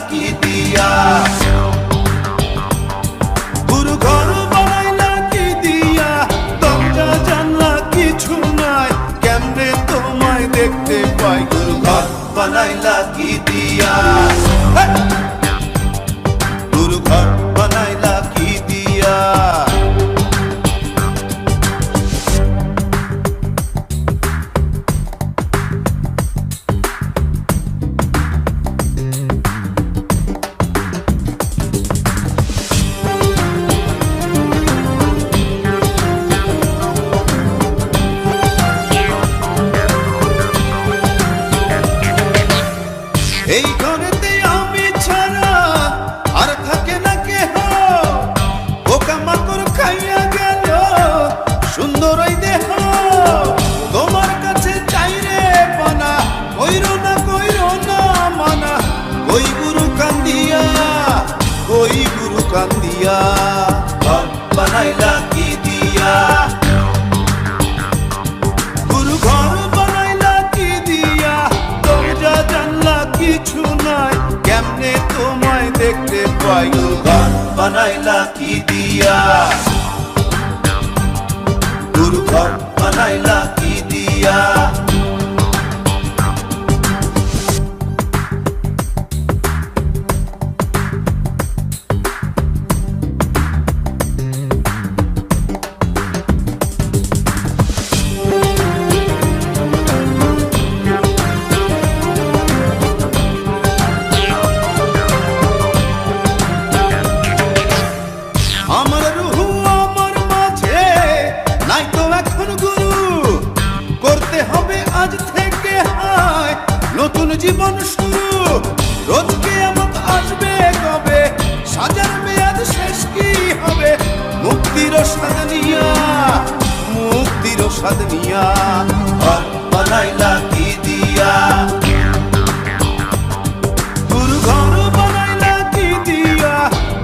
কি দিয়া, গুরু ঘর বানাইলা কি দিয়া, দরজা জানলা কিছু নাই, কেমনে তোমায় দেখতে পাই, গুরু ঘর বানাইলা কি দিয়া, গুরু ঘর বানাইলা কি দিয়া। এই ঘরেতে আমি ছাড়া আর থাকে না কেহ, পোকামাকড় খাইয়া গেল সুন্দর ওই দেহ, তোমার কাছে চাই রে পানা, কইরো না মানা, কই গুরু কান্দিয়া, কই গুরু কান্দিয়া, ঘর বানাইলা কি দিয়া, গুরু ঘর বানাইলা কি দিয়া, দরজা জানলা কিছু নাই, কেমনে তোমায় দেখতে পাই, গুরু ঘর বানাইলা কি দিয়া, গুরু ঘর বানাইলা কি দিয়া। আমার রুহু আমার মাঝে নাই তো এখন গুরু, করতে হবে আজ থেকে হায় নতুন জীবন শুরু, রোজ কিয়ামত আসবে কবে, সাজার মেয়াদ শেষ কি হবে, মুক্তির স্বাদ নিয়া, মুক্তির স্বাদ নিয়া, ঘর বানাইলা কি দিয়া, গুরু ঘর বানাইলা কি দিয়া,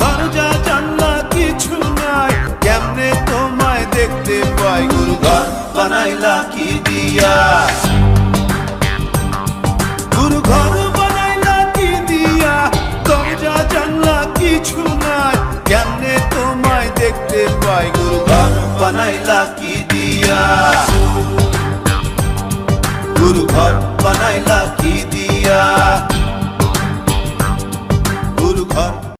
দরজা জানলা কিছু নাই, কেমনে তোমায় দেখতে পাই, গুরু ঘর বানাইলা কি দিয়া, গুরু ঘর বানাইলা কি দিয়া, দরজা জানলা কিছু নাই, কেমনে তোমায় দেখতে পাই, গুরু ঘর বানাইলা কি দিয়া, গুরু ঘর বানাইলা কি দিয়া।